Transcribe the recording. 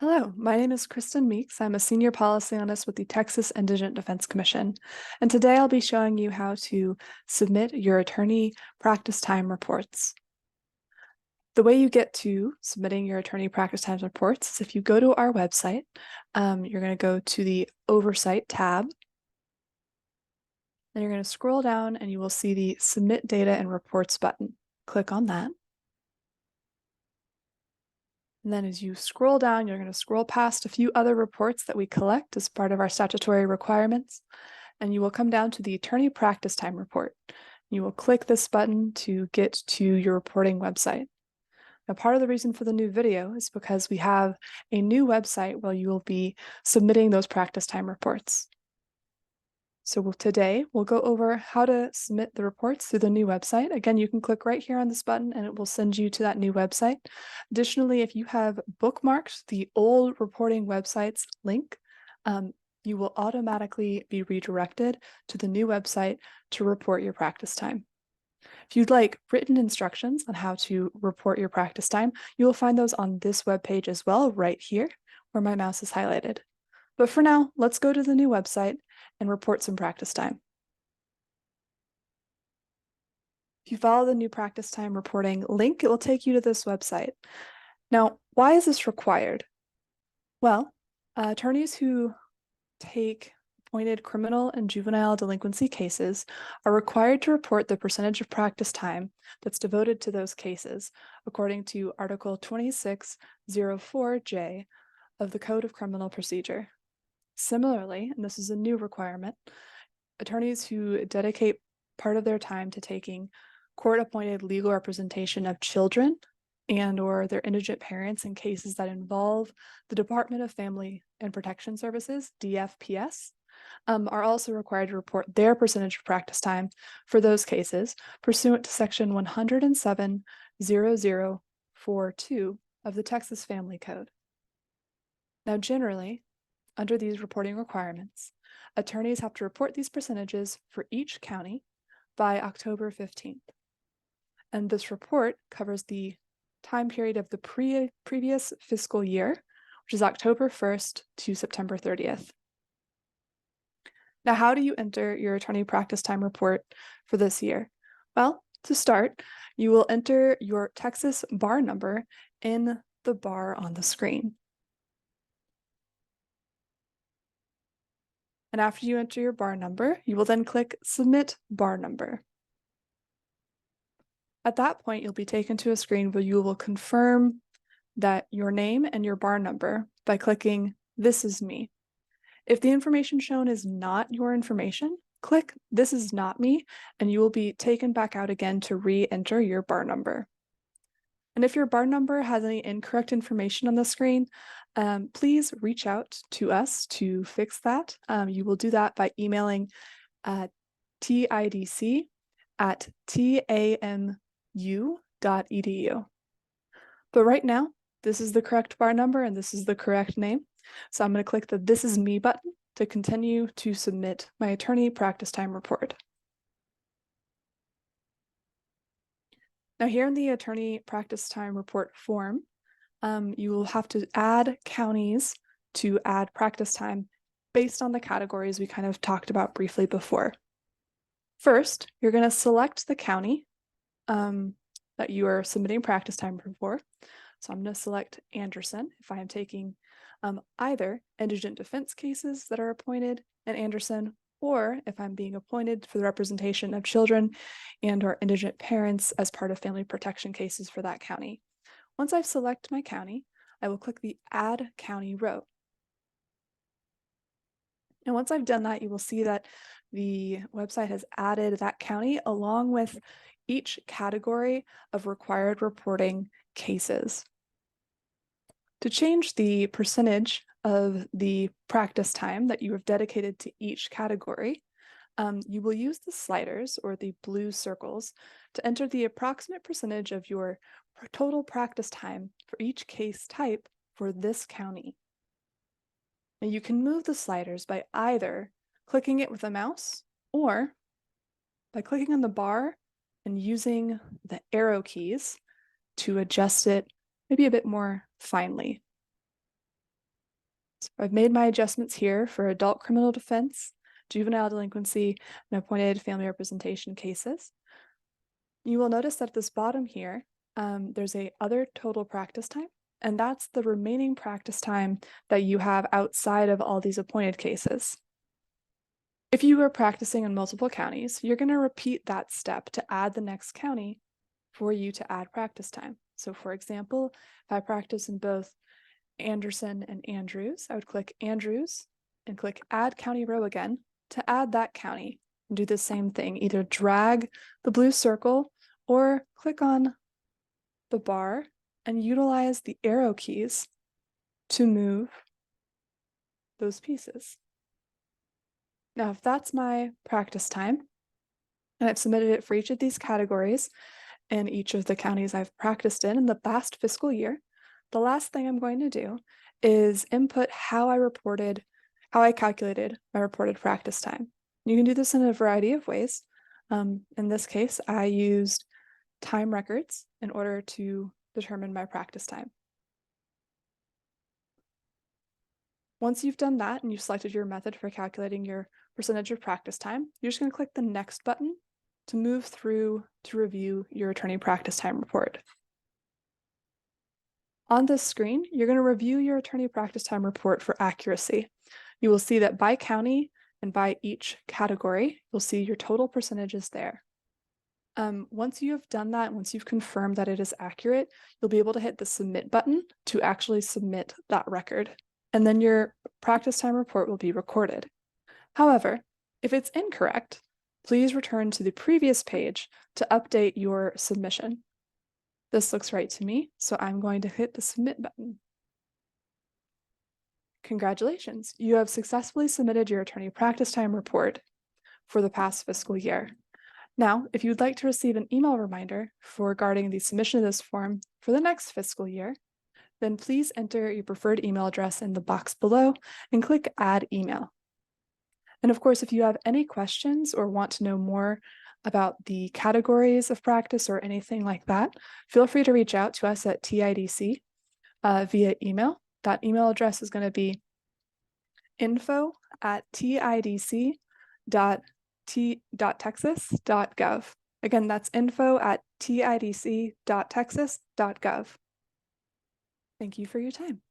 Hello, my name is Kristen Meeks. I'm a senior policy analyst with the Texas Indigent Defense Commission, and today I'll be showing you how to submit your attorney practice time reports. The way you get to submitting your attorney practice time reports is if you go to our website, you're going to go to the Oversight tab, then you're going to scroll down and you will see the Submit Data and Reports button. Click on that. And then as you scroll down, you're going to scroll past a few other reports that we collect as part of our statutory requirements, and you will come down to the Attorney Practice Time Report. You will click this button to get to your reporting website. Now, part of the reason for the new video is because we have a new website where you will be submitting those practice time reports. So today we'll go over how to submit the reports through the new website. Again, you can click right here on this button and it will send you to that new website. Additionally, if you have bookmarked the old reporting website's link, you will automatically be redirected to the new website to report your practice time. If you'd like written instructions on how to report your practice time, you will find those on this webpage as well, right here where my mouse is highlighted. But for now, let's go to the new website and report some practice time. If you follow the new practice time reporting link, it will take you to this website. Now, why is this required? Well, attorneys who take appointed criminal and juvenile delinquency cases are required to report the percentage of practice time that's devoted to those cases, according to Article 2604J of the Code of Criminal Procedure. Similarly, and this is a new requirement, attorneys who dedicate part of their time to taking court-appointed legal representation of children and/or their indigent parents in cases that involve the Department of Family and Protection Services, DFPS, are also required to report their percentage of practice time for those cases pursuant to Section 107.0042 of the Texas Family Code. Now, generally, under these reporting requirements, attorneys have to report these percentages for each county by October 15th. And this report covers the time period of the previous fiscal year, which is October 1st to September 30th. Now, how do you enter your attorney practice time report for this year? Well, to start, you will enter your Texas bar number in the bar on the screen. And after you enter your bar number, you will then click Submit Bar Number. At that point, you'll be taken to a screen where you will confirm that your name and your bar number by clicking This is me. If the information shown is not your information, click This is not me, and you will be taken back out again to re-enter your bar number. And if your bar number has any incorrect information on the screen, please reach out to us to fix that. You will do that by emailing tidc@tamu.edu. But right now, this is the correct bar number and this is the correct name. So I'm going to click the This is Me button to continue to submit my attorney practice time report. Now here in the attorney practice time report form, you will have to add counties to add practice time based on the categories we kind of talked about briefly before. First, you're going to select the county that you are submitting practice time for. So I'm going to select Anderson if I am taking either indigent defense cases that are appointed in Anderson, or if I'm being appointed for the representation of children and/or indigent parents as part of family protection cases for that county. Once I've selected my county, I will click the Add County row. And once I've done that, you will see that the website has added that county along with each category of required reporting cases. To change the percentage of the practice time that you have dedicated to each category, you will use the sliders or the blue circles to enter the approximate percentage of your total practice time for each case type for this county. Now you can move the sliders by either clicking it with a mouse or by clicking on the bar and using the arrow keys to adjust it maybe a bit more finely. I've made my adjustments here for adult criminal defense, juvenile delinquency, and appointed family representation cases. You will notice that at this bottom here, there's a other total practice time, and that's the remaining practice time that you have outside of all these appointed cases. If you are practicing in multiple counties, you're going to repeat that step to add the next county for you to add practice time. So for example, if I practice in both Anderson and Andrews, I would click Andrews and click Add County Row again to add that county and do the same thing. Either drag the blue circle or click on the bar and utilize the arrow keys to move those pieces. Now, if that's my practice time, and I've submitted it for each of these categories in each of the counties I've practiced in the past fiscal year, the last thing I'm going to do is input how I calculated my reported practice time. You can do this in a variety of ways. In this case, I used time records in order to determine my practice time. Once you've done that and you've selected your method for calculating your percentage of practice time, you're just going to click the next button to move through to review your attorney practice time report. On this screen, you're going to review your attorney practice time report for accuracy. You will see that by county and by each category, you'll see your total percentages there. Once you have done that, once you've confirmed that it is accurate, you'll be able to hit the submit button to actually submit that record. And then your practice time report will be recorded. However, if it's incorrect, please return to the previous page to update your submission. This looks right to me, so I'm going to hit the submit button. Congratulations, you have successfully submitted your attorney practice time report for the past fiscal year. Now, if you'd like to receive an email reminder regarding the submission of this form for the next fiscal year, then please enter your preferred email address in the box below and click Add Email. And of course, if you have any questions or want to know more about the categories of practice or anything like that, feel free to reach out to us at TIDC via email. That email address is going to be info@tidc.texas.gov. Again, that's info@tidc.texas.gov. Thank you for your time.